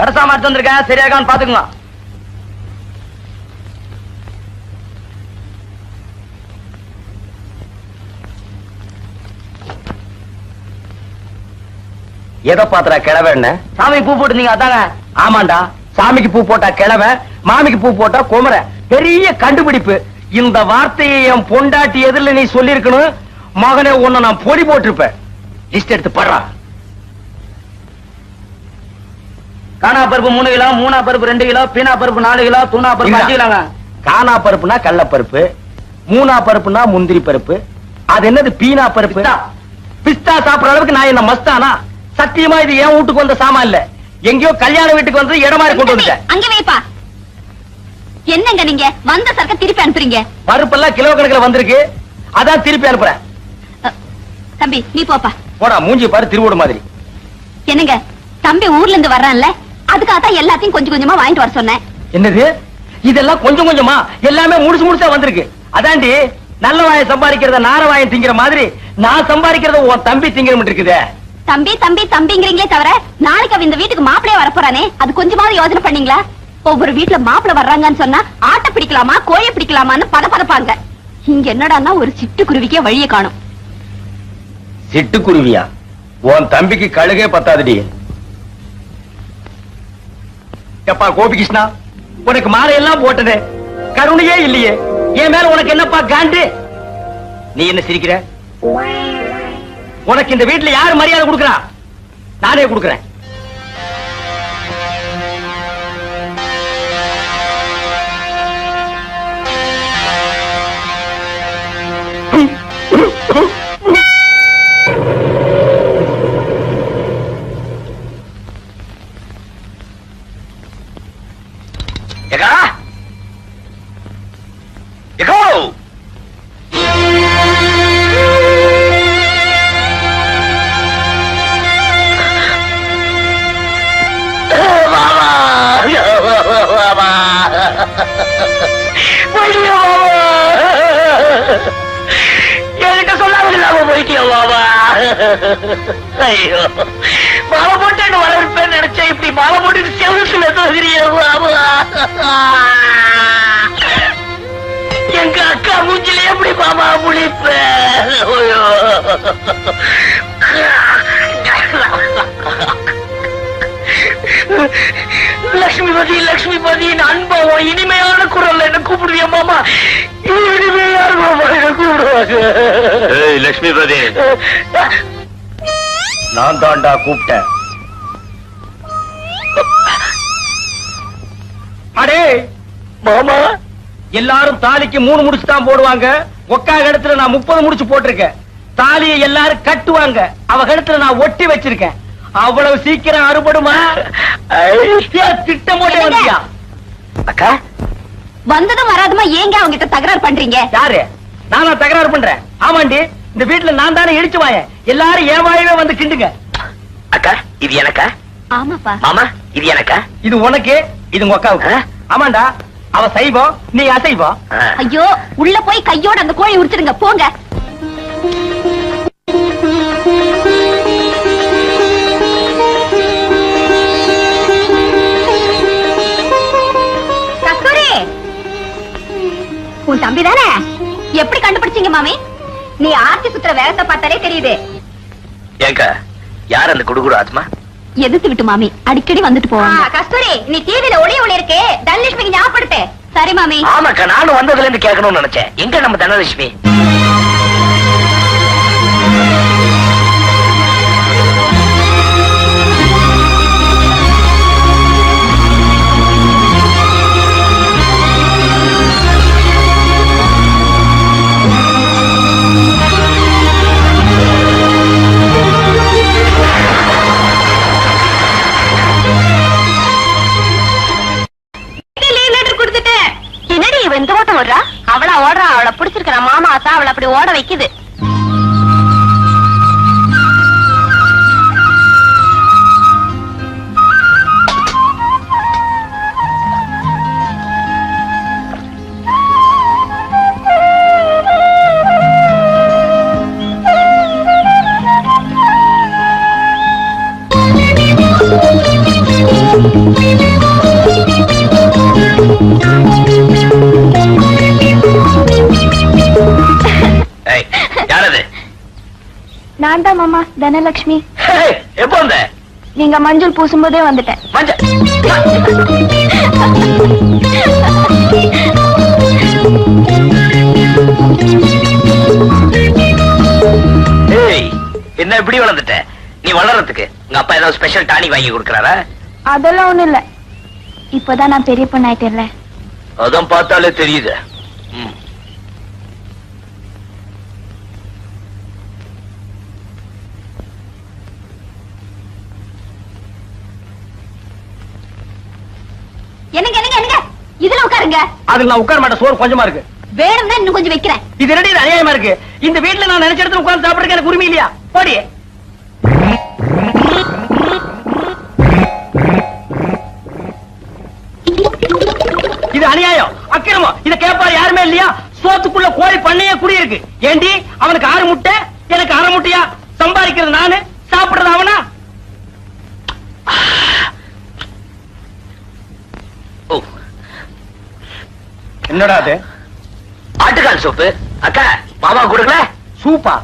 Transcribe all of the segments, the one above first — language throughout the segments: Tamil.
கடைசா மாட்டு வந்திருக்கேன், சரியாகான்னு பாத்துக்குங்க. எதை பாத்துறா கிழவன்? சாமிக்கு பூ போட்டுருந்தீங்க அதாங்க? ஆமாண்டா, சாமிக்கு பூ போட்டா கிழவன், மாமிக்கு பூ போட்டா குமர. பெரிய கண்டுபிடிப்பு. இந்த வார்த்தையை என் பொண்டாட்டி எதிரில் நீ சொல்லிருக்கணும். மகனே, உன்னை நான் பொடி போட்டிருப்பேன். லிஸ்ட் எடுத்து படுறா. காணா பருப்பு 3 கிலோ, மூணா பருப்பு 2 கிலோ, பீனா பருப்பு 4 கிலோ, தூணா பருப்பு 5 கிலோங்க. காணா பருப்புனா கடல பருப்பு, மூணா பருப்புனா முந்திரி பருப்பு. அது என்னது பீனா பருப்பு? பிஸ்தா சாப்பிடுற அளவுக்கு நான் என்ன மஸ்தானா? சத்தியமா இது என் வீட்டுக்கு வந்த சாமான் இல்ல, எங்கயோ கல்யாண வீட்டுக்கு வந்து இடமா கொண்டு வந்துட்டேன். அங்க வைப்பா. என்னங்க நீங்க வந்த சரக்க திருப்பி அனுப்புறீங்க? பருப்பெல்லாம் கிலோ கணக்குல வந்திருக்கு, அதான் திருப்பி அனுப்புறேன். தம்பி நீ போப்பா. போடா, மூஞ்சி பாரு திருவோடு மாதிரி. என்னங்க தம்பி ஊர்ல இருந்து வர்றான்ல, அதுக்காக தான் எல்லாத்தையும் கொஞ்சம் கொஞ்சமா வாங்கிட்டு வர சொன்னேன். என்னது இதெல்லாம் கொஞ்சம் கொஞ்சமா? எல்லாமே முடிச்சு முடிச்சா வந்திருக்கு. அதாண்டி நல்ல வாயை சம்பாதிக்கிறத நார வாயை திங்கிற மாதிரி நான் சம்பாதிக்கிறத உன் தம்பி திங்கிற மட்டும் இருக்குதே. தம்பி தம்பி தம்பிங்கிறீங்களே தவிர நாளைக்கு அவ இந்த வீட்டுக்கு மாப்பிளைய வரப்போறானே, அது கொஞ்சமாவது யோசனை பண்ணீங்களா? ஒவ்வொரு வீட்டுல மாப்பிளை வர்றாங்கன்னு சொன்னா ஆட்டை பிடிக்கலாமா கோயை பிடிக்கலாமான்னு பதப்பாங்க. இங்க என்னடான்னா ஒரு சிட்டுக்குருவிக்கே வழியை காணும். சிட்டுக்குருவியா? உன் தம்பிக்கு கழுகே பத்தாதுடி. எப்பா கோபிகிருஷ்ணா, உனக்கு மாலையெல்லாம் போட்டது கருணையே இல்லையே, என் மேல உனக்கு என்னப்பா காண்டு? நீ என்ன சிரிக்கிற? உனக்கு இந்த வீட்டுல யாரு மரியாதை கொடுக்கறா? நானே கொடுக்கறேன். என்கிட்ட சொல்லாம போயிட்டியா பாபா? ஐயோ, மாலை போட்டு வளர்ப்பேன்னு நினைச்சேன், இப்படி மாலை போட்டு செவத்துல தோகிறியா பாபா? எங்க அக்கா மூஞ்சில எப்படி பாபா முழிப்ப? லட்சுமிபதி லட்சுமிபதி, அன்பாவும் இனிமையான குரல் என்ன கூப்பிடுவியா மாமா? இனிமையான மாமா என்ன கூப்பிடுவாங்க. லட்சுமிபதி, நான் தாண்டா கூப்பிட்டேன். அடே மாமா, எல்லாரும் தாலிக்கு 3 முடிச்சு தான் போடுவாங்க. ஒக்கா இடத்துல நான் 30 முடிச்சு போட்டிருக்கேன். தாலியை எல்லாரும் கட்டுவாங்க, அவ கழுத்துல நான் ஒட்டி வச்சிருக்கேன். அவ்வளவு சீக்கிரம் அறுபடுமா? திட்டம் போட்டே வந்தியா? அக்கா வந்ததும் வராதுமா ஏங்க அவங்க கிட்ட தகராறு பண்றீங்க? யாரு? நானா தகராறு பண்றேன்? ஆமாண்டி, இந்த வீட்டுல நான் தானே இடிச்சு வாயேன். எல்லாரும் ஏன் வாயவே வந்து கிண்டுங்க. அக்கா இது எனக்கா? ஆமாப்பா. மாமா இது எனக்கா? இது உனக்கு, இது உங்க அக்காவுக்கு. ஆமாண்டா, அவ சைவம், நீ அசைவம். ஐயோ, உள்ள போய் கையோட அந்த கோழி உரிச்சிடுங்க போங்க. உன் தம்பி தானே? எப்படி கண்டுபிடிச்சீங்க மாமி? நீ ஆர்த்தி சுத்துற வேகத்தை பார்த்தாலே தெரியுது. ஏங்க, யார் அந்த குடுகுடு ஆத்மா? எதிர்த்து விட்டு மாமி அடிக்கடி வந்துட்டு போவாங்க. கஸ்தூரி, நீ டிவில ஒளி இருக்கு, தனலட்சுமிக்கு ஞாபகப்படுத்து. சரி மாமி. ஆமாக்கா, நானும் வந்ததுல இருந்து கேட்கணும்னு நினைச்சேன். எங்க நம்ம தனலட்சுமி? அவளா ஓடுறா? அவளை பிடிச்சிருக்கிற மாமா தான் அவளை அப்படி ஓட வைக்குது. நான் தான் மாமா தனலட்சுமி. எப்போ வந்த? நீங்க மஞ்சள் பூசும்போதே வந்துட்டேன். என்ன இப்படி வளர்ந்துட்ட? நீ வளர்றதுக்கு உங்க அப்பா ஏதாவது ஸ்பெஷல் டானிக் வாங்கி கொடுக்கறாரா? அதெல்லாம் ஒண்ணும் இல்ல, இப்பதான் நான் பெரிய பொண்ணாயிட்டேன்ல. அதான் பார்த்தாலே தெரியுது. என்னங்க என்னங்க என்னங்க இதுல உட்காருங்க. அதுல நான் உட்கார மாட்டேன், சோறு கொஞ்சமா இருக்கு. வேணும்னா இன்னும் கொஞ்சம் வைக்கிறேன். இது ரெண்டு அநியாயமா இருக்கு. இந்த வீட்டுல நான் நினைச்ச இடத்துல உட்கார்ந்து சாப்பிடுறதுக்கு எனக்கு உரிமை இல்லையா? போடி. இது அநியாயம், அக்கிரமம். இத கேட்பாரு யாருமே இல்லையா? சோத்துக்குள்ள கோழி பண்ணையே குடி இருக்கு. ஏண்டி அவனுக்கு 6 முட்டை எனக்கு 1/2 முட்டையா? சம்பாதிக்கிறது நானு, சாப்பிடுறது அவனா? என்னடா அது? ஆட்டுக்கால் சூப்பு. அக்கா மாமா கொடுக்கல சூப்பா?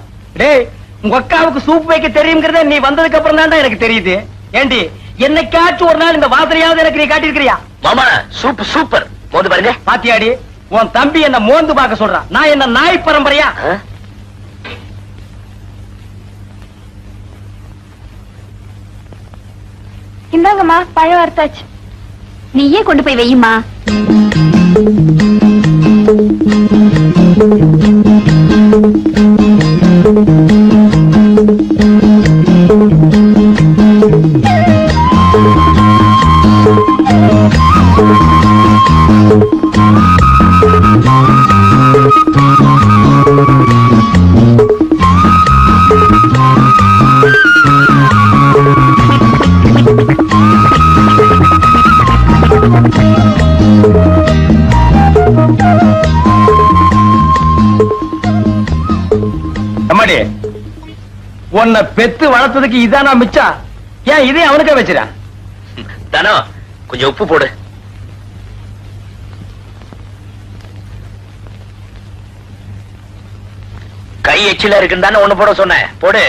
டேய், உங்க அக்காவுக்கு சூப் வைக்க தெரியுங்கிறத நீ வந்ததுக்கு அப்புறம் தான் எனக்கு தெரியுது. ஏண்டி என்னைக்காச்சும் ஒரு நாள் இந்த வாசனையாவது எனக்கு நீ காட்டியிருக்கிறியா? மாமா சூப் சூப்பர். மோந்து பாருங்க. பாத்தியாடி, உன் தம்பி என்ன மோந்து பார்க்க சொல்றான். நான் என்ன நாய் பரம்பரையா? இந்தாங்கம்மா, பழம் வறுத்தாச்சு. நீயே கொண்டு போய் வையுமா. உன்னை பெத்து வளர்த்ததுக்கு இதானா மிச்சா? ஏன் இதே அவனுக்கே வச்சிரா? தானோ கொஞ்சம் உப்பு போடு. கை எச்சில இருக்குன்னு தானே ஒண்ணு போட சொன்னேன், போடு.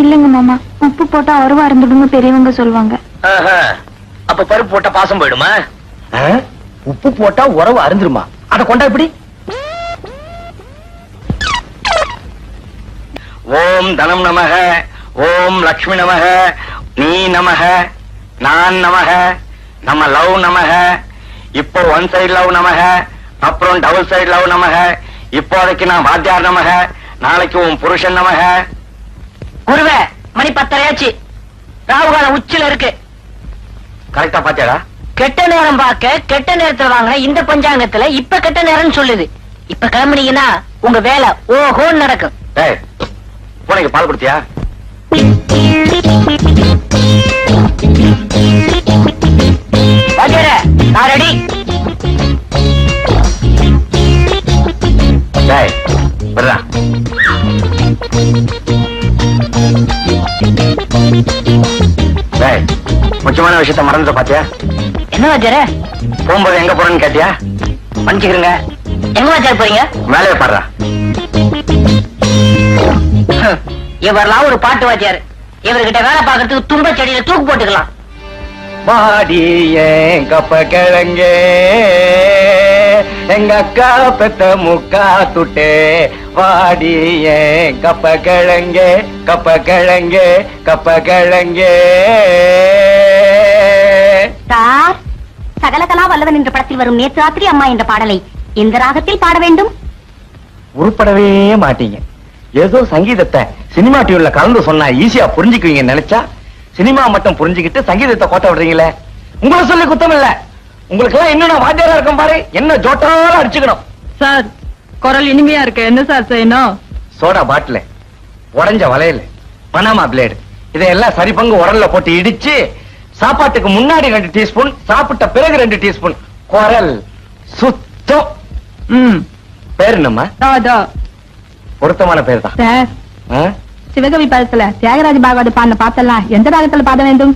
இல்லங்க மாமா, உப்பு போட்டா உறவா இருந்துடுங்க பெரியவங்க சொல்லுவாங்க. அப்ப பருப்பு போட்டா பாசம் போயிடுமா? உப்பு போட்டா உறவு அருந்துருமா? அத கொண்டா இப்படி. ஓம் தனம் நமக, ஓம் லக்ஷ்மி நமக, நீ நமக, நான் நமக, நம்ம லவ் நமக. இப்போ 1 சைடு லவ் நமக, அப்புறம் டபுள் சைடு லவ் நமக. இப்போதைக்கு நான் வாத்தியார் நமக, நாளைக்கு உன் புருஷன் நமக. குருவே, மணி 10:30 ராவுகால உச்சில இருக்கு. கரெக்டா பாத்தியாடா? கெட்ட நேரம் பார்க்க கெட்ட நேரத்துல வாங்க. இந்த பஞ்சாங்கத்துல இப்ப கெட்ட நேரம் சொல்லுது. இப்ப கிளம்புனீங்கன்னா உங்க வேலை ஓஹோன்னு நடக்கும். பூனைக்கு பால் கொடுத்தியா? நான் ரெடி. முக்கியமான விஷயத்த மறந்துட்ட பாத்தியா? என்ன வாத்தியார? போகும்போது எங்க போறேன்னு கேட்டியா? மன்னிச்சுக்கிறேங்க. எங்க வாத்தியார் போறீங்க? மேலே பாடுறா. இவரெல்லாம் ஒரு பாட்டு வாத்தியாரு. இவர்கிட்ட வேலை பார்க்கறதுக்கு தும்ப செடியில தூக்கு போட்டுக்கலாம். மாடியே கப்ப கிழங்கே, எங்க அக்கா பெத்த முக்கா துட்டே. வாடியே கப்ப கிழங்கே, கப்ப கிழங்கே, கப்ப கிழங்கே. சார், சகலகலா வல்லவன் என்ற படத்தில் வரும் நேற்று ராத்திரி அம்மா என்ற பாடலை எந்த ராகத்தில் பாட வேண்டும்? உருப்படவே மாட்டீங்க. ஏதோ சங்கீதத்தை சினிமா டியூன்ல கலந்து சொன்னா ஈஸியா புரிஞ்சுக்குவீங்க நினைச்சா சினிமா மட்டும் புரிஞ்சுக்கிட்டு சங்கீதத்தை கோட்ட விடுறீங்களே. உங்களை சொல்லி குத்தம் இல்ல. உங்களுக்கு எல்லாம் இன்னும் நான் வாத்தியாரா இருக்கும் பாரு. என்ன ஜோட்டாலும் அடிச்சுக்கணும். சார், குரல் இனிமையா இருக்கு. என்ன சார் செய்யணும்? சோடா பாட்டில், உடைஞ்ச வளையல், பனாமா பிளேடு, இதையெல்லாம் சரி பங்கு உரல்ல போட்டு இடிச்சு சாப்பாட்டுக்கு முன்னாடி 2 டீஸ்பூன், சாப்பிட்ட பிறகு 2 டீஸ்பூன். குரல் சுத்தம். பேரு என்னம்மா? பொருத்தமான பேர் தான் சார். சிவகவி பதத்துல தியாகராஜ பாகவத பாடின பாத்தெல்லாம் எந்த ராகத்துல பாட வேண்டும்?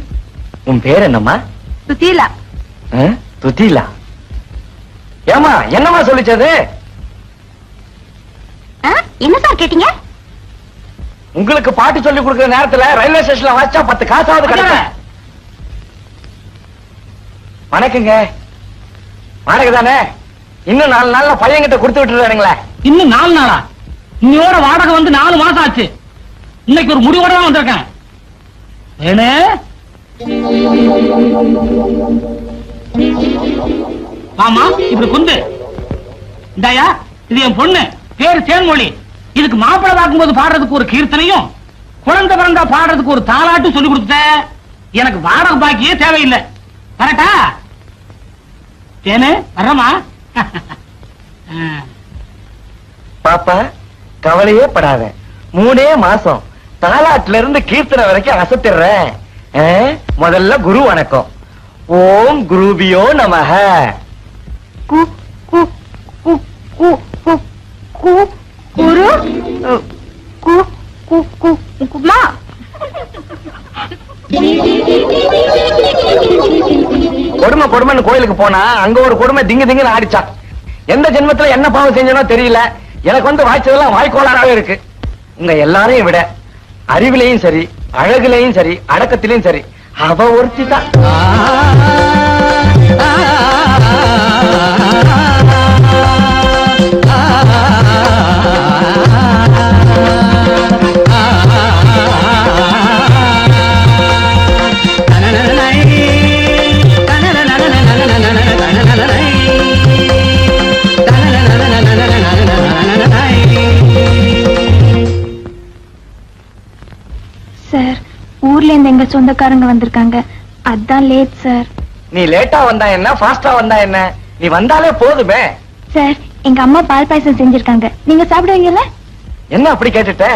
உன் பேர் என்னம்மா? சுசீலா. சுசீலா? ஏமா என்னமா சொல்லிச்சது? என்ன சார் கேட்டீங்க? உங்களுக்கு பாட்டு சொல்லி கொடுக்கிற நேரத்துல ரயில்வே ஸ்டேஷன்ல வாச்சா 10 காசாவது கிடைக்கும். வணக்கங்க. வாடகை தானே? இன்னும் 4 நாள்ல பையன்கிட்ட கொடுத்து விட்டுறாருங்களே. இன்னும் 4 நாளா? இன்னையோட வாடகை வந்து 4 மாசம் ஆச்சு. இன்னைக்கு ஒரு முடிவோட தான் வந்திருக்கேன். ஏனே ஆமா, இப்படி குந்து இந்தாயா, இது என் பொண்ணு, பேரு தேன்மொழி. இதுக்கு மாப்பிள்ளை பார்க்கும்போது பாடுறதுக்கு ஒரு கீர்த்தனையும், குழந்தை பிறந்தா பாடுறதுக்கு ஒரு தாலாட்டும் சொல்லி கொடுத்த. எனக்கு வாடகை பாக்கியே தேவையில்லை. கரெக்டா? தேனு வர்றமா? பாப்பா கவலையே படாத. 3 மாசம் தாலாட்டுல இருந்து கீர்த்தனை வரைக்கும் அசத்திடுறேன். முதல்ல குரு வணக்கம். ஓம் குருபியோ நமஹ. கு கு கு கு கு கு குரு கு கு கு குமா. கொடுமை கொடுமைன்னு கோயிலுக்கு போனா அங்க ஒரு கொடுமை திங்கு திங்குன்னு ஆடிச்சான். எந்த ஜென்மத்துல என்ன பாவம் செஞ்சனோ தெரியல. எனக்கு வந்து வாய்ச்சதெல்லாம் வாய்க்கோளாராவே இருக்கு. உங்க எல்லாரையும் விட அறிவிலையும் சரி, அழகுலையும் சரி, அடக்கத்திலையும் சரி, அவ ஒருத்தி தான். சார், ஊர்ல இருந்து எங்க சொந்தக்காரங்க வந்திருக்காங்க, அதான் லேட் சார். நீ லேட்டா வந்தா என்ன, ஃபாஸ்டா வந்தா என்ன, நீ வந்தாலே போதுமே. சார், எங்க அம்மா பால் பாயசம் செஞ்சிருக்காங்க, நீங்க சாப்பிடுவீங்கல்ல? என்ன அப்படி கேட்டுட்ட?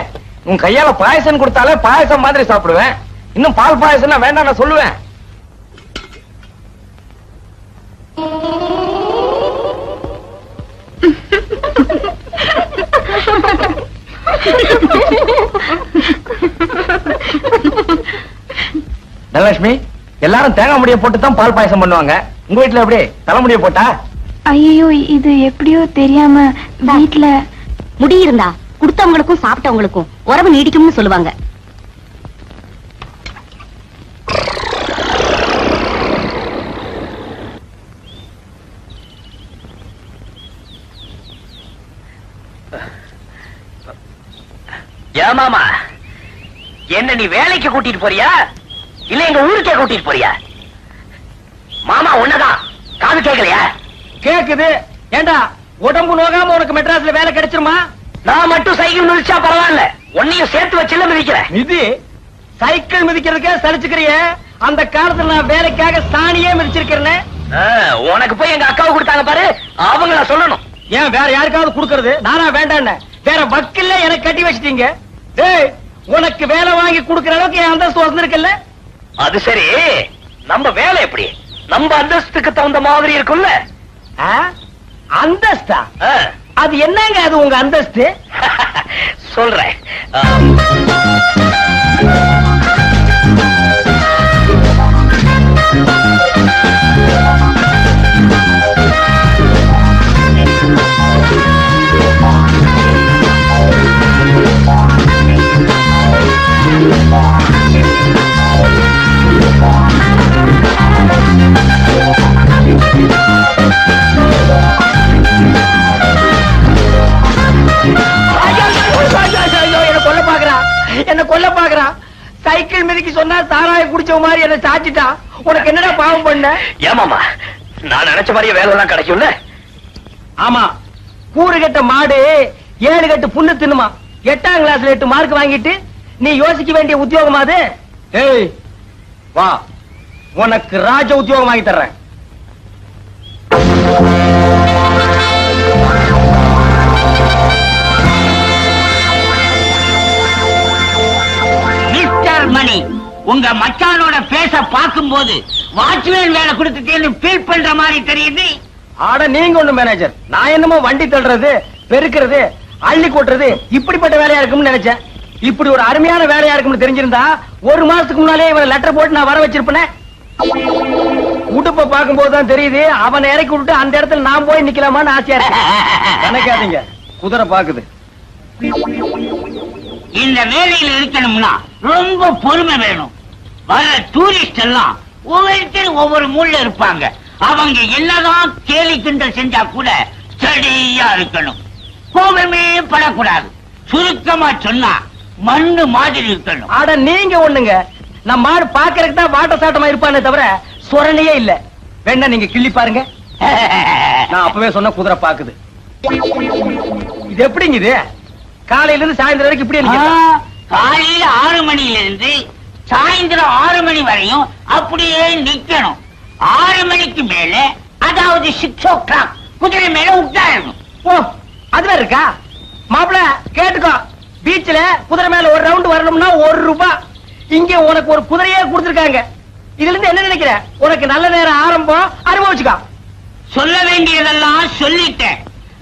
உன் கையால பாயசம் கொடுத்தாலே பாயசம் மாதிரி சாப்பிடுவேன். இன்னும் பால் பாயசம் வேண்டாம் நான் சொல்லுவேன். தனலட்சுமி, எல்லாரும் தேங்காய் முடிய போட்டு தான் பால் பாயசம் பண்ணுவாங்க. உங்க வீட்டுல எப்படி தலைமுடிய போட்டா? ஐயோ, இது எப்படியோ தெரியாம வீட்டுல முடி இருந்தா கொடுத்தவங்களுக்கும் சாப்பிட்டவங்களுக்கும் உறவு நீடிக்கும்னு சொல்லுவாங்க. ஏமாமா, என்ன நீ வேலைக்கு கூட்டிட்டு போறியா இல்ல எங்க ஊருக்கே கூட்டிட்டு போறியா? மாமா உன்னதான் காது கேட்கலையா? கேக்குது. ஏண்டா உடம்பு நோகாம உனக்கு மெட்ராஸ்ல வேலை கிடைச்சிருமா? நான் மட்டும் சைக்கிள் மிதிச்சா பரவாயில்ல, உன்னையும் சேர்த்து வச்சுல மிதிக்கிறேன். மிதி சைக்கிள் மிதிக்கிறதுக்கே சலிச்சுக்கிறிய? அந்த காலத்துல நான் வேலைக்காக சாணியே மிதிச்சிருக்கிறேன். உனக்கு போய் எங்க அக்காவை கொடுத்தாங்க பாரு, அவங்கள சொல்லணும். ஏன் வேற யாருக்காவது கொடுக்கறது? நானா வேண்டான்னு வேற வக்கில்ல எனக்கு கட்டி வச்சிட்டீங்க. டேய், உனக்கு வேலை வாங்கி கொடுக்கிற அளவுக்கு என் அந்தஸ்து வந்திருக்குல்ல? அது சரி, நம்ம வேலை எப்படி நம்ம அந்தஸ்துக்கு தகுந்த மாதிரி இருக்குல்ல? அந்தஸ்தா? அது என்னங்க அது உங்க அந்தஸ்து? சொல்றேன். என்ன கொல்ல பாக்குறான். சைக்கிள் மிதிக்கு சொன்னா சாராய குடிச்ச மாதிரி என்ன சாச்சிட்டா. உனக்கு என்னடா பாவம் பண்ண? ஏமாமா, நான் நினைச்ச மாதிரியே வேலை எல்லாம் கிடைக்கும்ல? ஆமா, கூறு கட்ட மாடு 7 கட்டு புண்ணு தின்னுமா. 8ஆம் கிளாஸ்ல 8 மார்க் வாங்கிட்டு நீ யோசிக்க வேண்டிய உத்தியோகம் அது. ஏய் வா, உனக்கு ராஜ உத்தியோகம் வாங்கி தர்றேன். மணி, உங்க மச்சானோட பேச பார்க்கும்போது வாட்ச்மேன் வேலை கொடுத்துட்டேன்னு ஃபீல் பண்ற மாதிரி தெரியுது. ஆட நீங்க ஒண்ணு மேனேஜர், நான் என்னமோ வண்டி தள்ளுறது, பெருக்கிறது, அள்ளி கொட்டுறது இப்படிப்பட்ட வேலையா இருக்கும்னு நினைச்சேன். இப்படி ஒரு அருமையான வேலையா இருக்கும்னு தெரிஞ்சிருந்தா 1 மாசத்துக்கு முன்னாலே இவன் லெட்டர் போட்டு நான் வர வச்சிருப்பேன். உடுப்ப பார்க்கும் போதுதான் தெரியுது அவனை இறக்கி விட்டு அந்த இடத்துல நான் போய் நிக்கலாமான்னு ஆசையா இருக்கு. நினைக்காதீங்க, குதிரை பாக்குது. இந்த வேலையில இருக்கணும்னா ரொம்ப பொறுமை வேணும். வர டூரிஸ்ட் எல்லாம் ஒவ்வொருத்தரும் ஒவ்வொரு மூலைல இருப்பாங்க. அவங்க என்னதான் கேலி கிண்டல் செஞ்சா கூட ஸ்டடியா இருக்கணும். கோபமே படக்கூடாது. சுருக்கமா சொன்னா மண்ணு மாதிரி இருக்கணும். ஆட நீங்க ஒண்ணுங்க, நம்ம மாடு பாக்குறதுக்கு தான் வாட்ட சாட்டமா இருப்பானே தவிர சொரணையே இல்ல. வேணா நீங்க கிள்ளி பாருங்க. நான் அப்பவே சொன்ன குதிரை பாக்குது. இது எப்படிங்க இது? காலையில இருந்து சாயந்தரம் வரைக்கும் இப்படி இருக்கு. காலையில 6 மணில இருந்து சாயந்தரம் 6 மணி வரையும் அப்படியே நிக்கணும். 6 மணிக்கு மேல, அதாவது 6 o'clock குதிரை மேல உட்காரணும். ஓ, அதுல இருக்கா? மாப்பிள கேட்டுக்கோ, பீச்ல குதிரை மேல ஒரு ரவுண்ட் வரணும்னா 1 ரூபாய். இங்க உனக்கு ஒரு குதிரையே கொடுத்திருக்காங்க. இதுல இருந்து என்ன நினைக்கிற? உனக்கு நல்ல நேரம் ஆரம்பம், அனுபவிச்சுக்கோ. சொல்ல வேண்டியதெல்லாம் சொல்லிட்டேன்.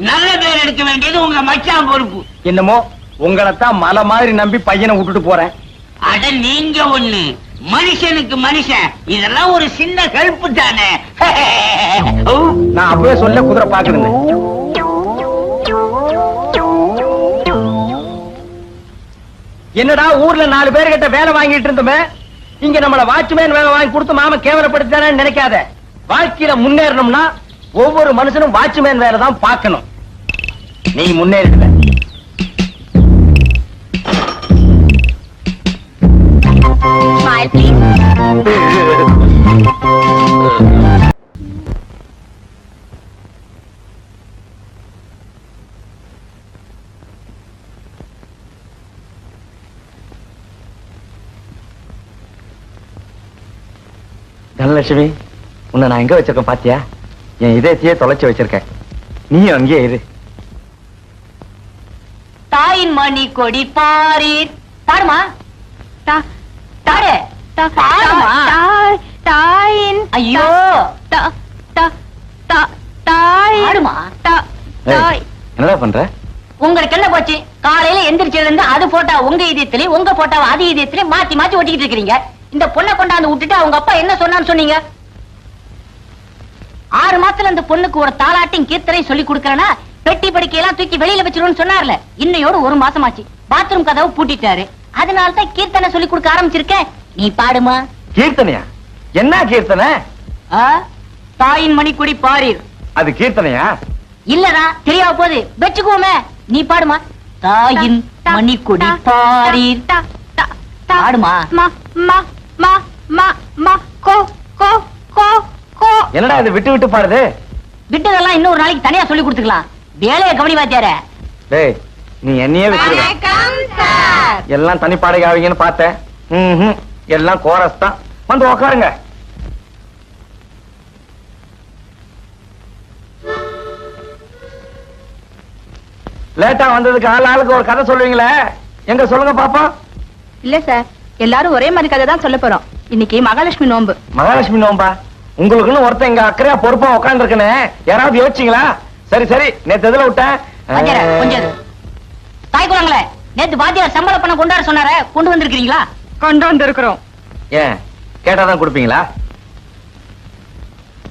நல்ல பேர் எடுக்க வேண்டியது உங்க மச்சான் பொறுப்பு. என்னமோ உங்களைத்தான் மலை மாதிரி நம்பி பையனை விட்டுட்டு போறேன். அட நீங்க ஒண்ணு, மனுஷனுக்கு மனுஷன் இதெல்லாம் ஒரு சின்ன ஹெல்ப் தானே. நான் அப்பவே சொல்ல குதிரை பாக்குறேன். என்னடா ஊர்ல 4 பேர்கிட்ட வேலை வாங்கிட்டு இருந்தோமே, இங்க நம்மள வாட்ச்மேன் வேலை வாங்கி கொடுத்து மாம கேவலப்படுத்தானே நினைக்காத. வாழ்க்கையில முன்னேறணும்னா ஒவ்வொரு மனுஷனும் வாட்ச்மேன் வேலை தான் பார்க்கணும். நீ முன்னேறிடுவ. Smile, please. தனலட்சுமி, உன்னை நான் எங்க வச்சிருக்கேன் பாத்தியா? என் இதயத்தையே தொலைச்சு வச்சிருக்கேன். நீயும் அங்கேயே இரு. தாயின் மணி கொடி பாரீர். பாருமா, தாரு தாயின். ஐயோ, தாயுமா தாய். என்னடா பண்ற? உங்களுக்கு என்ன போச்சு? காலையில எந்திரிச்சதுல இருந்து அது போட்டா உங்க இதயத்திலே, உங்க போட்டா அது இதயத்திலே மாத்தி மாத்தி ஒட்டிக்கிட்டு இருக்கீங்க. இந்த பொண்ணை கொண்டாந்து விட்டுட்டு அவங்க அப்பா என்ன சொன்னான்னு சொன்னீங்க? 6 மாசத்துல இந்த பொண்ணுக்கு ஒரு தாலாட்டையும் கீர்த்தனையும் சொல்லி கொடுக்கறனா பெட்டி படுக்கையெல்லாம் தூக்கி வெளியில வச்சிருவோம்னு சொன்னார்ல. இன்னையோட 1 மாசம் ஆச்சு. பாத்ரூம் கதவு பூட்டிட்டாரு. அதனால தான் கீர்த்தனை சொல்லி கொடுக்க ஆரம்பிச்சிருக்கேன். நீ பாடுமா. கீர்த்தனையா? என்ன கீர்த்தனை? தாயின் மணிக்குடி பாரீர். அது கீர்த்தனையா? இல்லடா, தெரியாம போகுது. வச்சுக்குவோமே. நீ பாடுமா. தாயின் மணிக்குடி பாரீர். பாடுமா. என்னடா இது விட்டு விட்டு பாடுது? விட்டதெல்லாம் இன்னொரு நாளைக்கு தனியா சொல்லி கொடுத்துக்கலாம். வேலையை கவனி வாத்தியார. டேய், நீ என்னையே வச்சிருக்க. எல்லாம் தனி பாடகை ஆவீங்கன்னு பார்த்தேன். எல்லாம் கோரஸ் தான். வந்து உக்காருங்க. லேட்டா வந்ததுக்கு ஆளுக்கு ஒரு கதை சொல்லுவீங்களே, எங்க சொல்லுங்க பாப்போம். இல்ல சார், எல்லாரும் ஒரே மாதிரி கதை தான் சொல்ல போறோம். இன்னைக்கு மகாலட்சுமி நோன்பு. மகாலட்சுமி நோம்பா? உங்களுக்குன்னு ஒருத்தன் இங்க அக்கறையா பொறுப்பா உட்கார்ந்து இருக்கனே, யாராவது யோசிச்சீங்களா? சரி சரி, நேத்து எதுல விட்டேன்? கொஞ்சம் தாய் குலங்களே, நேத்து வாத்தியார் சம்பள பணம் கொண்டாட சொன்னார, கொண்டு வந்திருக்கீங்களா? கொண்டு வந்து இருக்கிறோம். ஏன் கேட்டாதான் கொடுப்பீங்களா?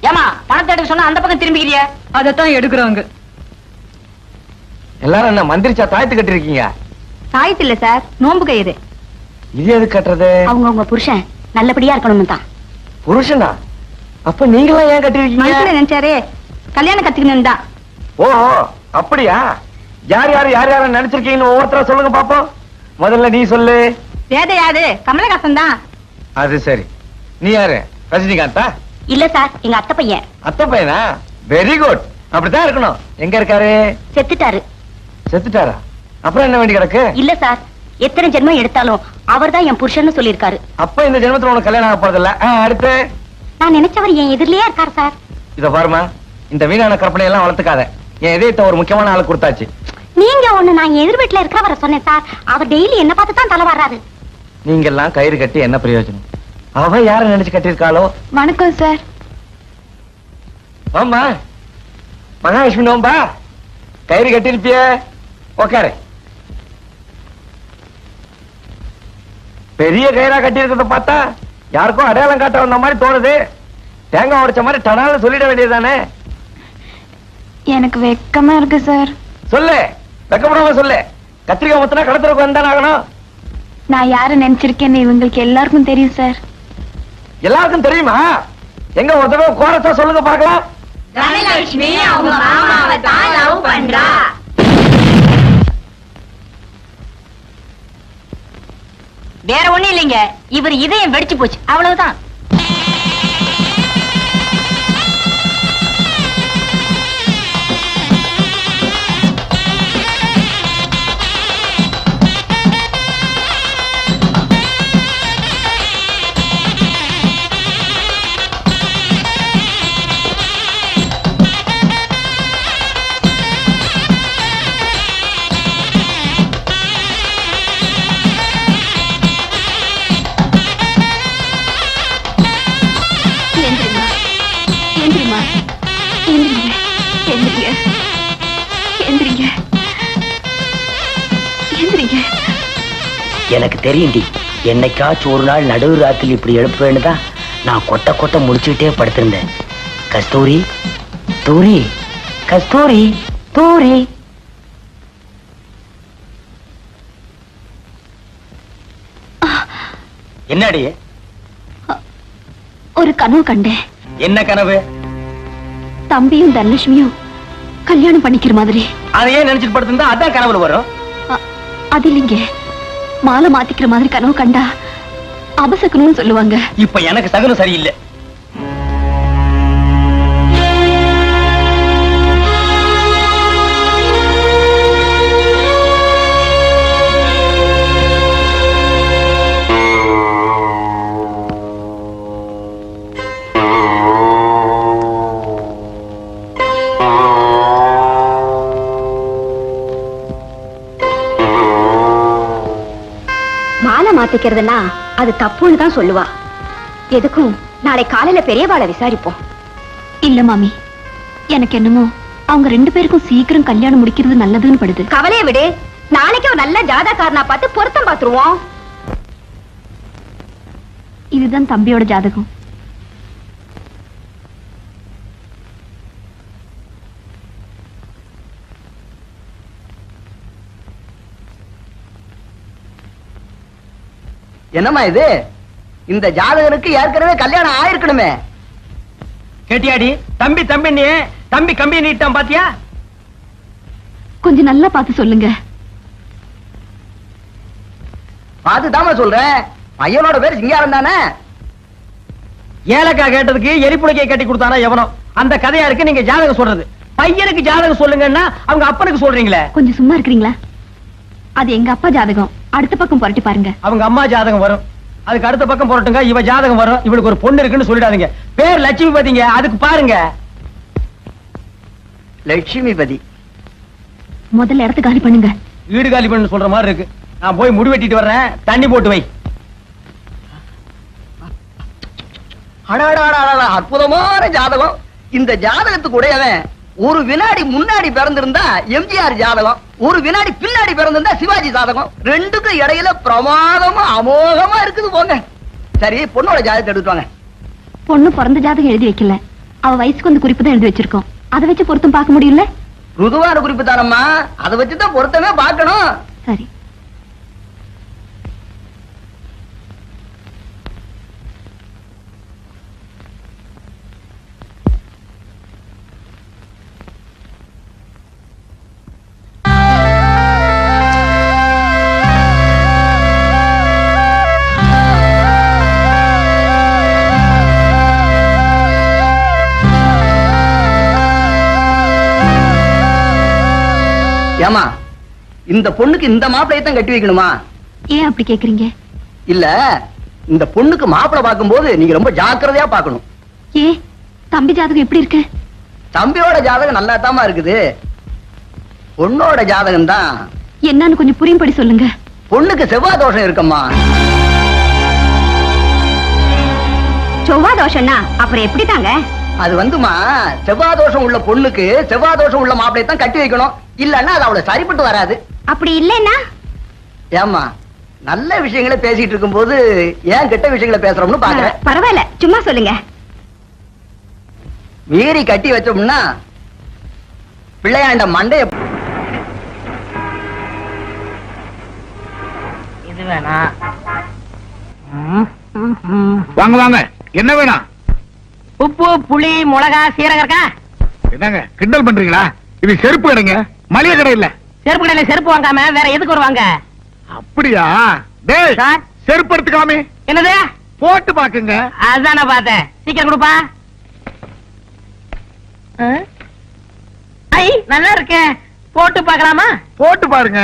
ஏமா பணத்தை எடுக்க சொன்னா அந்த பக்கம் திரும்பிக்கிறிய? அதத்தான் எடுக்கிறோங்க. எல்லாரும் என்ன மந்திரிச்சா தாயத்து கட்டிருக்கீங்க? தாயத்து இல்ல சார், நோன்பு கயிறு. இது எது கட்டுறது? அவங்க உங்க புருஷன் நல்லபடியா இருக்கணும் தான். புருஷனா? அப்ப நீங்களாம் ஏன் கட்டிருக்கீங்க? மனசுல நினைச்சாரே கல்யாணம் கத்துக்கணும் தான். ஓஹோ, அப்படியா? யார் யார நினைச்சிருக்கீங்கன்னு ஒவ்வொருத்தரா சொல்லுங்க பாப்போம். முதல்ல நீ சொல்லு. வேத யாரு? கமலஹாசன் தான். அது சரி. நீ யாரு? ரஜினிகாந்தா? இல்ல சார், எங்க அத்தை பையன். அத்தை பையனா? Very good. அப்படித்தான் இருக்கணும். எங்க இருக்காரு? செத்துட்டாரு. செத்துட்டாரா? அப்புறம் என்ன வேண்டி கிடக்கு? இல்ல சார், எத்தனை ஜென்மம் எடுத்தாலும் அவர்தான் என் புருஷன்னு சொல்லிருக்காரு. அப்ப இந்த ஜென்மத்துல உனக்கு கல்யாணம் ஆக போறதில்ல. அடுத்து? நான் நினைச்சவர் என் எதிரிலேயே இருக்காரு சார். இத பாருமா, இந்த வீணான கற்பனை எல்லாம் வளர்த்துக்காத. என் இதயத்தை ஒரு முக்கியமான ஆளு கொடுத்தாச்சு. நீங்க ஒண்ணு, நான் என் எதிர் வீட்டுல இருக்கிறவரை சொன்னேன் சார். அவர் டெய்லி என்ன பார்த்து தான் தலை வர்றாரு. நீங்க எல்லாம் கயிறு கட்டி என்ன பிரயோஜனம்? அவ யார நினைச்சு கட்டிருக்காளோ? வணக்கம் சார். ஆமா, மகாலட்சுமி நோம்பா? கயிறு கட்டிருப்பிய? உக்காரு. பெரிய கயிறா கட்டி இருக்கிறத பார்த்தா யாருக்கும் அடையாளம் காட்ட வந்த மாதிரி தோணுது. தேங்காய் உடைச்ச மாதிரி டனால சொல்லிட வேண்டியதுதானே? எனக்கு வெக்கமா இருக்கு சார். சொல்லு, வெக்கப்படாம சொல்லு. கத்திரிக்காய் மொத்தனா கடத்துறக்கு வந்தானே ஆகணும். நான் யார நினைச்சிருக்கேன்னு இவங்களுக்கு எல்லாருக்கும் தெரியும் சார். எல்லாருக்கும் தெரியுமா? எங்க ஒரு தடவை கோரத்தா சொல்லுங்க பார்க்கலாம். தனலட்சுமி அவங்க மாமாவை தான் லவ் பண்றா. வேற ஒண்ணும் இல்லைங்க, இவர் இதயம் வெடிச்சு போச்சு, அவ்வளவுதான். எனக்கு தெரியும்டி, என்னைக்காச்சும் ஒரு நாள் நடுவு ராத்திரி இப்படி எழுப்புவேன்னு தான் நான் கொட்ட கொட்ட முடிச்சுக்கிட்டே படுத்திருந்தேன். கஸ்தூரி தூரி, கஸ்தூரி தூரி. என்னடி? ஒரு கனவு கண்டேன். என்ன கனவு? தம்பியும் தனலட்சுமியும் கல்யாணம் பண்ணிக்கிற மாதிரி. அதையே நினைச்சிட்டு படுத்திருந்தா அதான் கனவுல வரும். அது இல்லைங்க, மாலை மாத்திக்கிற மாதிரி கனவு கண்டா அபசக்கணும்னு சொல்லுவாங்க. இப்ப எனக்கு சகுனம் சரியில்லை. மாலை மாத்திக்கிறதுனா அது தப்புன்னு தான் சொல்லுவா. எதுக்கும் நாளை காலையில பெரியவாளை விசாரிப்போம். இல்ல மாமி, எனக்கு என்னமோ அவங்க 2 பேருக்கும் சீக்கிரம் கல்யாணம் முடிக்கிறது நல்லதுன்னு படுது. கவலையை விடு, நாளைக்கு ஒரு நல்ல ஜாதகாரனா பார்த்து பொருத்தம் பார்த்துருவோம். இதுதான் தம்பியோட ஜாதகம். என்னம்மா இது? இந்த ஜாதகனுக்கு ஏற்கனவே கல்யாணம் ஆயிருக்கணுமே. கேட்டியாடி? தம்பி தம்பி நீ தம்பி கம்பி நீட்டான் பாத்தியா? கொஞ்சம் நல்லா பார்த்து சொல்லுங்க. பாத்துதாமா சொல்றேன். பையனோட பேர் சிங்காரம் தானே. ஏலக்கா கேட்டதுக்கு எரிப்புலைக்கை கட்டி கொடுத்தானா எவனோ? அந்த கதையா இருக்கு நீங்க ஜாதகம் சொல்றது. பையனுக்கு ஜாதகம் சொல்லுங்கன்னா அவங்க அப்பனுக்கு சொல்றீங்களே. கொஞ்சம் சும்மா இருக்கிறீங்களா? அது எங்க அப்பா ஜாதகம். அடுத்த பக்கம் புரட்டி பாருங்க. அவங்க அம்மா ஜாதகம் வரும், அதுக்கு அடுத்த பக்கம் புரட்டுங்க. இவ ஜாதகம் வரும். இவளுக்கு ஒரு பொண்ணு இருக்குன்னு சொல்லிடாதீங்க. பேர் லட்சுமிபதிங்க, அதுக்கு பாருங்க. லட்சுமிபதி. முதல்ல இடத்து காலி பண்ணுங்க. வீடு காலி பண்ணு சொல்ற மாதிரி இருக்கு. நான் போய் முடி வெட்டிட்டு வர்றேன், தண்ணி போட்டு வை. அற்புதமான ஜாதகம். இந்த ஜாதகத்துக்கு உடையவன் ஒரு வினாடி முன்னாடி பிறந்திருந்தா எம்ஜிஆர் ஜாதகம், ஒரு வினாடி பின்னாடி பிறந்திருந்தா சிவாஜி ஜாதகம். ரெண்டுக்கும் இடையில பிரமாதமா அமோகமா இருக்குது. போங்க. சரி, பொண்ணோட ஜாதகத்தை எடுத்துவாங்க. பொண்ணு பிறந்த ஜாதகம் எழுதி வைக்கல, அவ வயசுக்கு வந்து குறிப்பு தான் எழுதி வச்சிருக்கோம். அதை வச்சு பொருத்தம் பார்க்க முடியல. ருதுவான குறிப்பு தானம்மா, அதை வச்சுதான் பொருத்தமே பார்க்கணும். சரி. ஏமா, இந்த பொண்ணுக்கு இந்த மாப்பிளையை தான் கட்டி வைக்கணுமா? ஏன் அப்படி கேக்குறீங்க? இல்ல, இந்த பொண்ணுக்கு மாப்பிளை பார்க்கும்போது நீங்க ரொம்ப ஜாக்கிரதையா பார்க்கணும். ஏ, தம்பி ஜாதகம் எப்படி இருக்கு? தம்பியோட ஜாதகம் நல்லா தாமா இருக்குது. பொண்ணோட ஜாதகம் தான் என்னன்னு கொஞ்சம் புரியும்படி சொல்லுங்க. பொண்ணுக்கு செவ்வாய் தோஷம் இருக்கம்மா. செவ்வாய் தோஷம்னா அப்புறம் எப்படி தாங்க? அது வந்துமா, செவ்வாய் தோஷம் உள்ள பொண்ணுக்கு செவ்வாய் தோஷம் உள்ள மாப்பிளையை தான் கட்டி வைக்கணும். இல்லன்னா அது அவளை சரிப்பட்டு வராது. அப்படி இல்லைன்னா? ஏமா, நல்ல விஷயங்களை பேசிட்டு இருக்கும் போது ஏன் கெட்ட விஷயங்களை பேசுறோம்னு பாக்குறேன். பரவாயில்ல, சும்மா சொல்லுங்க. மீறி கட்டி வச்சோம்னா பிள்ளையாண்ட மண்டைய வேணாம். வாங்க வாங்க, என்ன வேணும்? உப்பு, புளி, மிளகா, சீரகம் இருக்கா? என்னங்க கிண்டல் பண்றீங்களா? இது செருப்பு கடைங்க, மளிகை கடை இல்ல. செருப்பு கடையில செருப்பு வாங்காம வேற எதுக்கு வருவாங்க? அப்படியா? டேய், சார். செருப்பு எடுத்துக்காமே என்னது? போட்டு பாக்குங்க. அதான் நான் பார்த்தேன். சீக்கிரம் கொடுப்பா. ஐ, நல்லா இருக்கே. போட்டு பார்க்கலாமா? போட்டு பாருங்க.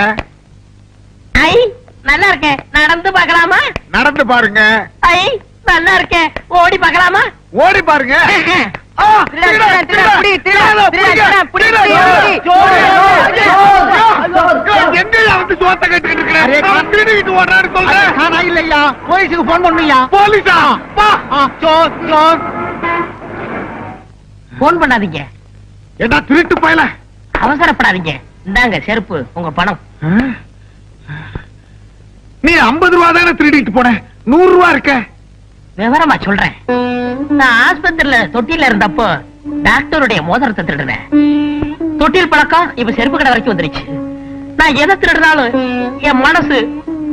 ஐ, நல்லா இருக்கே. நடந்து பார்க்கலாமா? நடந்து பாருங்க. ஐ, நல்லா இருக்கே. ஓடி பார்க்கலாமா? ஓடி பாருங்க. ஆ, திருடா, திருடா, திருடா, புடி, திருடா, திருடா, திருடா, திருடா, புடி, புடி, புடி. எங்கயா வந்து சோத்த கேட்டுக்கிட்டு இருக்கிறேன்? நான் திருடிட்டு ஓடுறான்னு சொல்றேன். நானா இல்லையா, போலீஸுக்கு போன் பண்ணுயா. போலீஸா? வா. போன் பண்ணாதீங்க, என்ன திருட்டு பயல? அவசரப்படாதீங்க. இந்தாங்க செருப்பு, உங்க பணம். நீ 50 ரூபா தானே திருடிட்டு போன, 100 ரூபா இருக்க. விவரமா சொல்றேன். நான் ஆஸ்பத்திரியில தொட்டில இருந்தப்போ டாக்டருடைய மோதிரத்தை திருடுனேன். தொட்டில் பழக்கம் இப்ப செருப்பு கடை வரைக்கும் வந்துருச்சு. நான் எதை திருடினாலும் என் மனசு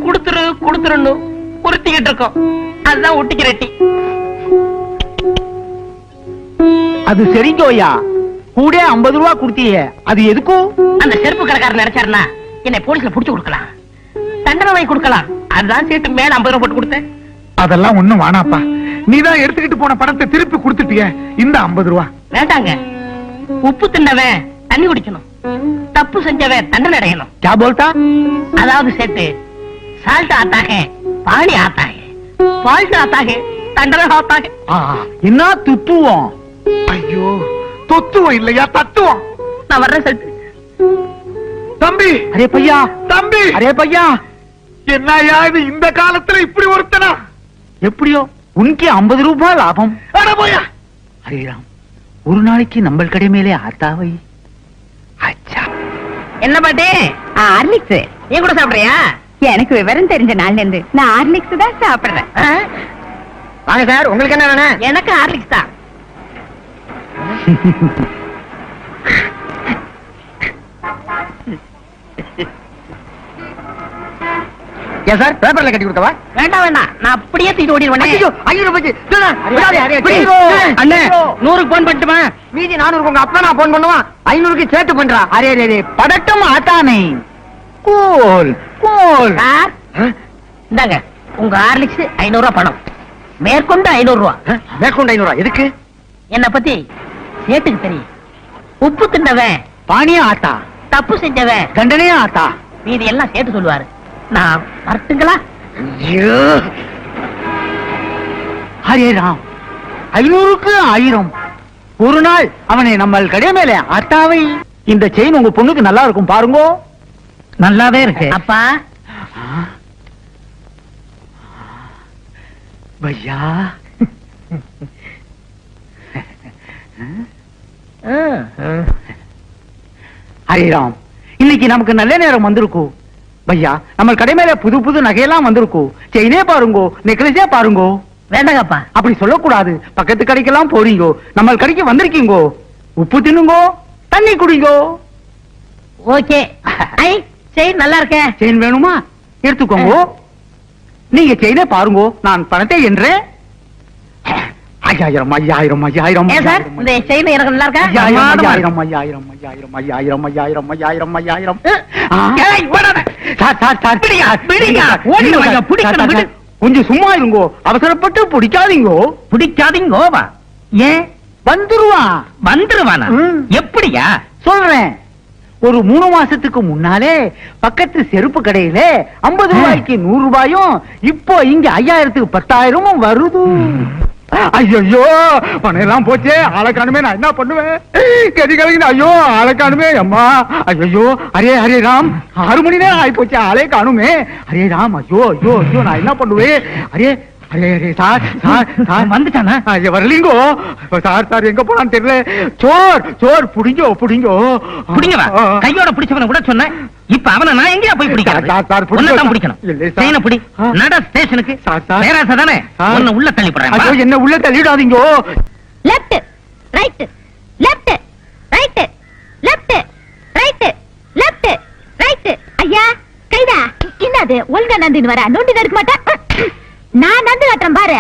குடுத்துரு குடுத்துருன்னு உறுத்திக்கிட்டு இருக்கோம். அதுதான் ஒட்டிக்கிறட்டி. அது சரிங்கோயா, கூட 50 ரூபா கொடுத்தியே, அது எதுக்கும்? அந்த செருப்பு கடைக்காரர் நினைச்சாருன்னா என்னை போலீஸ்ல புடிச்சு கொடுக்கலாம், தண்டனை வாங்கி கொடுக்கலாம். அதுதான் சீட்டு மேல 50 ரூபா போட்டு கொடுத்தேன். அதெல்லாம் ஒண்ணும் வேணாப்பா, நீதான் எடுத்துக்கிட்டு போன பணத்தை திருப்பி கொடுத்துட்டிய. இந்த 50 ரூபா வேண்டாங்க. உப்பு தின்னவன் தண்ணி குடிக்கணும், தப்பு செஞ்சவன் தண்டனை அடையணும். क्या बोलता? அதாவது சேட்டு, சால்ட் ஆத்தாக பாணி ஆத்தாக, ஃபால்ட் ஆத்தாக தண்டனை ஆத்தாக. என்ன துத்துவோம்? ஐயோ, தொத்துவம் இல்லையா, தத்துவம். நான் வர்றேன் சேட்டு. தம்பி, அரே பையா, தம்பி, அரே பையா, என்னையா இது இந்த காலத்துல இப்படி ஒருத்தனா? எப்படியோ உனக்கு 50 ரூபாய் லாபம். அட போயா. அரே ராம், ஒரு நாளைக்கு நம்ம கடை மேலே ஆத்தாவை. அச்சா, என்ன பாட்டி? ஹார்லிக்ஸ். நீ கூட சாப்பிடுறியா? எனக்கு விவரம் தெரிஞ்ச நாள்ல இருந்து நான் ஹார்லிக்ஸ் தான் சாப்பிடுறேன். வாங்க சார், உங்களுக்கு என்ன வேணும்? எனக்கு ஹார்லிக்ஸ் தான். ஏன் சார், பேப்பர்ல கட்டி கொடுக்கவா? வேண்டாம் வேண்டாம், நான் அப்படியே தூக்கிட்டு ஓடிடுவேன். ஐயோ, 500 ரூபாய்க்கு. அண்ணே, 100க்கு போன் பண்ணட்டுமா? மீதி 400 உங்க அப்பா நான் போன் பண்ணுவான். 500க்கு சேர்த்து பண்றா. அரே ரே, படட்டும் ஆட்டானே. Cool cool. சார், இந்தாங்க உங்க ஹார்லிக்ஸ் 500 ரூபாய் பணம், மேற்கொண்டு 500 ரூபாய். மேற்கொண்டு 500 எதுக்கு? என்ன பத்தி சேட்டுக்கு தெரியும். உப்பு தின்னவன் பானியா ஆட்டா, தப்பு செஞ்சவன் தண்டனையா ஆட்டா. மீதி எல்லாம் சேர்த்து சொல்லுவாரு. நான் வரட்டுங்களா? ஐயோ, ஹரே ராம், 500க்கு 1000. ஒரு நாள் அவனை நம்ம கடை மேலே ஆட்டாவை. இந்த செயின் உங்க பொண்ணுக்கு நல்லா இருக்கும் பாருங்க. நல்லாவே இருக்கு அப்பா. பையா, ஹரிராம், இன்னைக்கு நமக்கு நல்ல நேரம் வந்திருக்கும். பையா, நம்ம கடை மேல புது புது நகையெல்லாம் வந்திருக்கும். செயினே பாருங்கோ, நெக்லஸே பாருங்கோ. வேண்டாங்கப்பா. அப்படி சொல்லக்கூடாது. பக்கத்து கடைக்கெல்லாம் போறீங்கோ, நம்ம கடைக்கு வந்திருக்கீங்கோ. உப்பு தின்னுங்கோ, தண்ணி குடிங்கோ. ஓகே. ஐ, செயின் நல்லா இருக்கே. செயின் வேணுமா? எடுத்துக்கோங்க. நீங்க செயினே பாருங்கோ, நான் பணத்தை என்றேன். 5000 5000 5000. ஏன் சார், இந்த செயின் எனக்கு நல்லா இருக்கா? 5000 5000 5000 5000 5000 5000. ஏய், ஓடாத. சார், பிடிங்க, பிடிங்க. ஓடிடுங்க, ஐயா, பிடிக்கணும், விடு. கொஞ்சம் சும்மா இருங்கோ, அவசரப்பட்டு பிடிக்காதீங்கோ. பிடிக்காதீங்கோவா? ஏன்? வந்துருவான். வந்துருவானா? ம். எப்படியா? சொல்றேன். ஒரு 3 மாசத்துக்கு முன்னாலே பக்கத்து செருப்பு கடையில 50 ரூபாய்க்கு 100 ரூபாயும், இப்போ இங்க 5000க்கு 10,000 வருது. ஐயோ, பணம் எல்லாம் போச்சே, ஆளை காணுமே, நான் என்ன பண்ணுவேன்? கதி கலங்கின. ஐயோ, ஆளை காணுமே, அம்மா. ஐயோ, அரே ஹரே ராம், 6 மணி நேரம் ஆயி போச்சு, ஆளே காணுமே. ஹரே ராம், ஐயோ ஐயோ ஐயோ, நான் என்ன பண்ணுவேன்? அரே அரே அரே, சார் வந்துட்டானா? வரலீங்கோ. சார் எங்க போனான்னு தெரியல. சோர் புடிங்கோ. பிடிங்கவா? கையோட பிடிச்சவன கூட சொன்னேன். இப்ப அவனை நான் எங்கயா போய் பிடிக்கிறது? சார், உன்னைத்தான் பிடிக்கணும். இல்லை, சார். செயினை பிடி. நட ஸ்டேஷனுக்கு. சார். பேராசை தானே? சார். உன்னை உள்ள தள்ளி ஐயோ, போடுறேன். என்ன உள்ள தள்ளிடாதீங்கோ. Left right left right left right left right. ஐயா கைதா, இந்த என்னது ஒழுங்கா நந்தின்னு வர நோண்டி நடுக்க மாட்டேன். நான் நந்து காட்டுறேன் பாரு.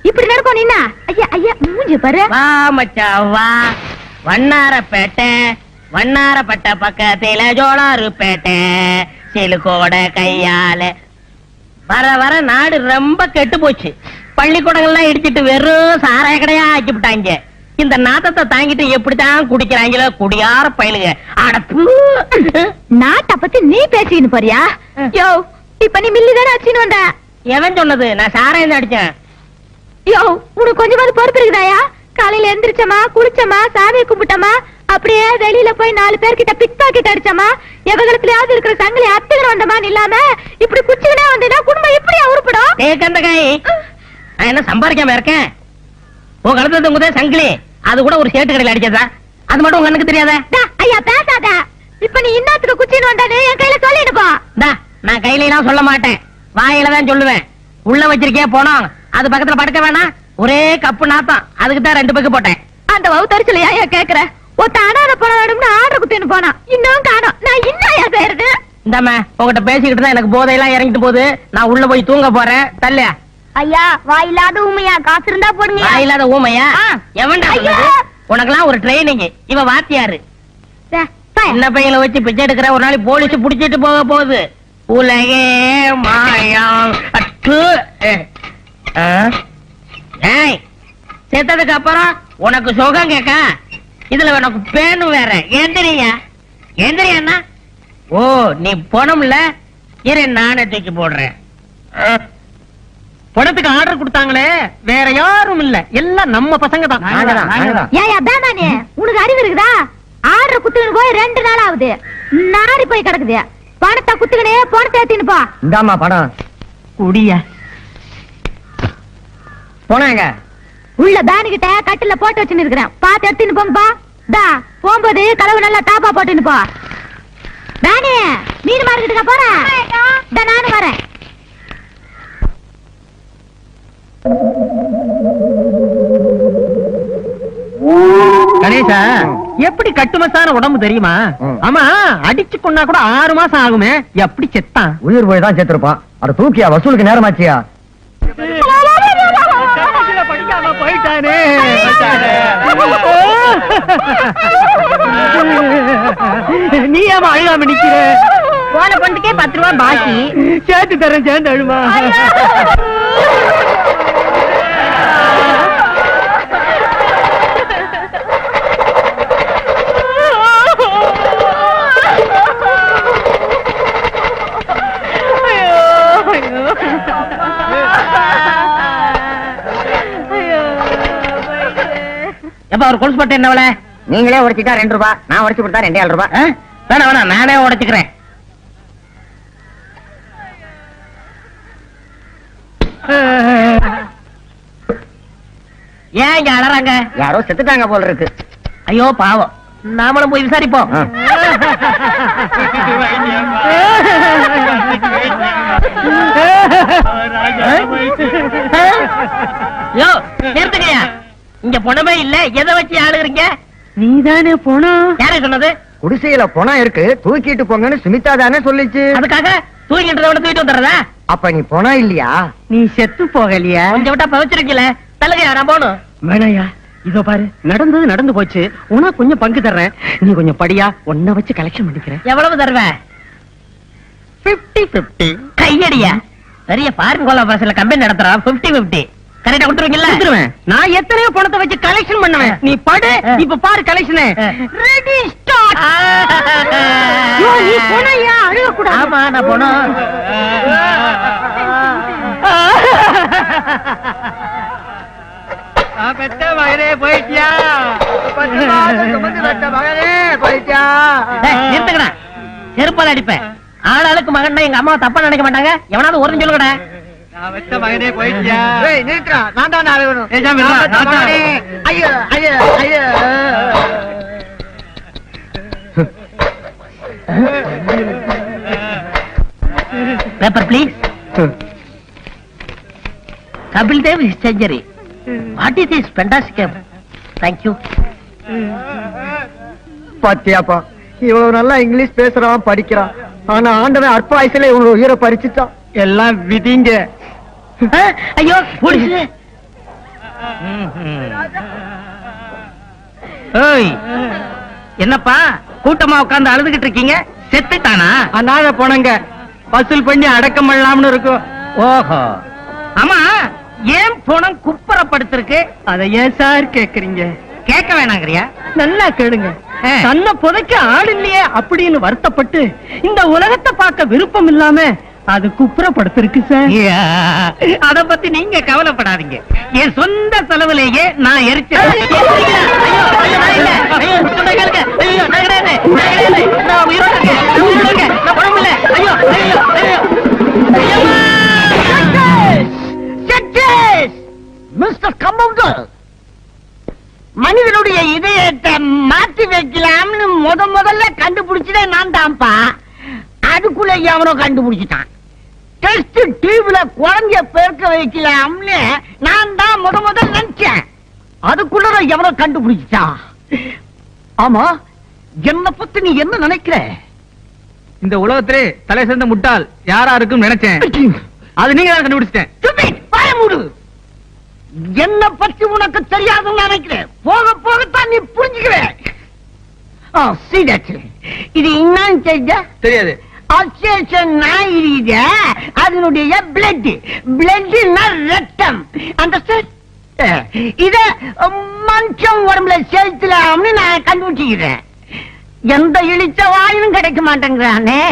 இப்படி நடக்கும் நீனா? ஐயா ஐயா மூஞ்சி பாரு. வா மச்சான் வா, வண்ணாரப்பேட்டை வண்ணாரப்பட்ட பக்கத்தில ஜோளாறுப்பேட்டை சிலுக்கோட கையால. வர வர நாடு ரொம்ப கெட்டு போச்சு. பள்ளிக்கூடங்கள்லாம் இடிச்சிட்டு வெறும் சாராய கடையா ஆக்கி விட்டாங்க. இந்த நாத்தத்தை தாங்கிட்டு எப்படித்தான் குடிக்கிறாங்களோ குடியார பயலுங்க. அடப்பு நாட்டை பத்தி நீ பேசிக்கின்னு போறியா? யோ இப்ப நீ மில்லிதானே அடிச்சுன்னு வந்த. எவன் சொன்னது? நான் சாராயம் அடிச்சேன். யோ உனக்கு கொஞ்சமாவது பொறுப்பு இருக்குதாயா? காலையில எந்திரிச்சமா குளிச்சமா சாமியை கும்பிட்டமா அப்படியே வெளியில போய் 4 பேர்கிட்ட பிக் பாக்கெட் அடிச்சமா எவங்களுக்குலயாவது இருக்கிற சங்கிலி அத்துக்கிற வந்தமா இல்லாம இப்படி குச்சிக்கினே வந்தா குடும்பம் இப்படியா உருப்படும்? ஏக்கந்த காய், நான் என்ன சம்பாதிக்காம இருக்கேன்? உன் கழுத்துல தொங்குதே சங்கிலி, அது கூட ஒரு சேட்டு கடையில் அடிச்சதா? அது மட்டும் உங்க கண்ணுக்கு தெரியாத? ஐயா பேசாத. இப்ப நீ இன்னத்துக்கு குச்சின்னு வந்தானே என் கையில சொல்லிடுப்பா. நான் கையில எல்லாம் சொல்ல மாட்டேன், வாயில தான் சொல்லுவேன். உள்ள வச்சிருக்கே போனோம், அது பக்கத்துல படுக்க வேணாம். ஒரே கப்பு நாத்தம், அதுக்கு தான் 2 பக்கு போட்டேன். அந்த வவுத்தரிச்சல ஏன் கேக்குற? ஒத்த அனாத பணம் வேணும்னு ஆர்டர் குத்தின்னு போனா இன்னும் காணோம். நான் இன்னையா செய்யறது? இந்தாம உங்ககிட்ட பேசிக்கிட்டு தான் எனக்கு போதையெல்லாம் இறங்கிட்டு போகுது. நான் உள்ள போய் தூங்க போறேன். தல்ல ஐயா வாயில்லாத ஊமையா, காசு இருந்தா போடுங்க. இல்லாத ஊமையா? எவன்டா சொன்னது? உனக்கெல்லாம் ஒரு ட்ரைனிங். இவ வாத்தியாரு. சின்ன பையனை வச்சு பிச்சை எடுக்கிற, ஒரு நாளைக்கு போலீஸ் புடிச்சிட்டு போக போகுது. உலகே மாயம். செத்ததுக்கு அப்புறம் உனக்கு சுகம் கேட்க, இதுல உனக்கு பேனு வேற. எந்திரியா எந்திரியா? ஓ நீ போனோம்ல, இரு நானே தூக்கி போடுறேன். பணத்துக்கு ஆர்டர் கொடுத்தாங்களே, வேற யாரும் இல்ல, எல்லாம் நம்ம பசங்க தான். ஏயா பேமானே, உனக்கு அறிவு இருக்குதா? ஆர்டர் குத்துக்கின்னு போய் 2 நாள் ஆகுது, நாரி போய் கிடக்குது. பணத்தை குத்துக்கினே பணத்தை ஏத்தின்னு போ. இந்தாமா பணம். குடியா போனாங்க. உள்ள பேனுகிட்ட கட்டில போட்டு வச்சுன்னு இருக்கிறேன், பாத்து எடுத்துன்னு போங்கப்பா. தா போகும்போது கலவு நல்லா தாப்பா போட்டுன்னு போ. பேனே மீன் மார்க்கெட்டுக்கு போறேன். நானும் வரேன். கணேசா, எப்படி கட்டுமசான உடம்பு தெரியுமா? ஆமா, அடிச்சு கொண்டா கூட 6 மாசம் ஆகுமே, எப்படி செத்தான்? உயிர் போய் தான் செத்துருப்பான். அட தூக்கியா, வசூலுக்கு நேரமாச்சியா? படிக்காம போயிட்டானே. நீ ஏமா அழுகாம நிக்கிற? போன பொண்ணுக்கே 10 ரூபாய் பாக்கி. சேர்த்து தரேன், சேர்ந்து அழுமா. எப்ப அவர் கொலுசு பட்டு என்னவள? நீங்களே உடைச்சிட்டா 2 ரூபாய், நான் உடைச்சு கொடுத்தா 2.5 ரூபாய். வேணா வேணா, நானே உடைச்சுக்கிறேன். ஏன் இங்க அழறாங்க? யாரோ செத்துட்டாங்க போல இருக்கு. ஐயோ பாவம், நாமளும் போய் விசாரிப்போம். யோ நிறுத்துங்கயா, இங்க பணமே இல்ல, எதை வச்சு ஆளுகிறீங்க? நீதானே போனோம். யாரே சொன்னது? குடிசையில பணம் இருக்கு, தூக்கிட்டு போங்கன்னு சுமிதா தானே சொல்லிச்சு. அதுக்காக தூக்கிட்டு தூக்கிட்டு வந்துடுறதா? அப்ப நீ பணம் இல்லையா? நீ செத்து போகலையா? கொஞ்சம் விட்டா பவிச்சிருக்கல. தள்ளுங்க, நான் போகணும். வேணாயா, இதோ பாரு, நடந்தது நடந்து போச்சு. உனக்கு கொஞ்சம் பங்கு தர்றேன், நீ கொஞ்சம் படியா, உன்னை வச்சு கலெக்ஷன் பண்ணிக்கிறேன். எவ்வளவு தருவேன்? 50-50. கையடியா, பெரிய ஃபாரின் கோலா பஸ்ல கம்பெனி நடத்துறான். 50-50 கரெக்டா கொடுத்துருவீங்கல்ல? கொடுத்துருவேன். நான் எத்தனையோ பணத்தை வச்சு கலெக்ஷன் பண்ணுவேன். நீ படு, இப்ப பாரு கலெக்ஷன். Ready start. நீ போனையா? அழுக கூடாது. ஆமா, நான் போனோம். பெத்த மகனே போயிட்டியா? நிறுத்துக்கடா, செருப்பால அடிப்பேன். ஆளாளுக்கு மகன் எங்க அம்மா தப்பா நினைக்க மாட்டாங்க. எவனாவது ஒரு சொல்லுங்கடா. மகனே போயிட்டியா? நான் தான் அழுகணும். ஐயோ ஐயோ ஐயோ. Paper please. Kapil Dev century. What is this fantastic? Thank you. பாத்தியாப்பா, இவ்வளவு நல்லா இங்கிலீஷ் பேசுறான் படிக்கிறான், ஆனா ஆண்டவன் அற்ப வயசுல இவனோட உயிரை பறிச்சுட்டான். எல்லாம் விதிங்க. ஐயோ போலீஸ். ஏய், என்னப்பா கூட்டமா உட்கார்ந்து அழுதுகிட்டு இருக்கீங்க? செத்துட்டானா? அனாத போனங்க வசூல் பண்ணி அடக்கம் பண்ணலாம்னு இருக்கும். ஓஹோ, ஆமா ஏன் பணம் குப்புறப்படுத்திருக்கு? அதை ஏன் சார் கேக்குறீங்க? கேட்க வேணாங்கறியா? நல்லா கேளுங்க. தன்னை புதைக்க ஆள் இல்லையே அப்படின்னு வருத்தப்பட்டு இந்த உலகத்தை பார்க்க விருப்பம் இல்லாம அது குப்புறப்படுத்திருக்கு சார். அத பத்தி நீங்க கவலைப்படாதீங்க. என் சொந்த செலவுலேயே நான் எரிச்சு மிஸ்டர் கம்பவுண்டர், மனிதனுடைய இதயத்தை மாத்தி வைக்கலாம்னு முதல்ல கண்டுபிடிச்சதே நான் தான்ப்பா. அதுக்குள்ள எவனோ கண்டுபிடிச்சிட்டான். டெஸ்ட் டியூப்ல குழந்தைய பெருக்க வைக்கலாம்னு நான் தான் முதல்ல நினைச்சேன். அதுக்குள்ள எவனோ கண்டுபிடிச்சிட்டான். ஆமா, என்ன பத்தி நீ என்ன நினைக்கிற? இந்த உலகத்திலே தலை சேர்ந்த முட்டாள் யாரா இருக்கும் நினைச்சேன். அது நீங்க தான் கண்டுபிடிச்சிட்டேன். பயமுடு. என்ன பத்தி உனக்கு தெரியாதுன்னு நினைக்கிறேன். போக போகத்தான் நீ புரிஞ்சுக்குவே. இது என்னன்னு தெரிஞ்ச? தெரியாது. நாய் இருக்குது, அதனுடைய பிளட். பிளட்னா ரத்தம். இத மனுஷன் உடம்புல செலுத்தலாம்னு நான் கண்டுபிடிச்சுக்கிறேன். எந்த இழிச்ச வாயும் கிடைக்க மாட்டேங்கிறானே.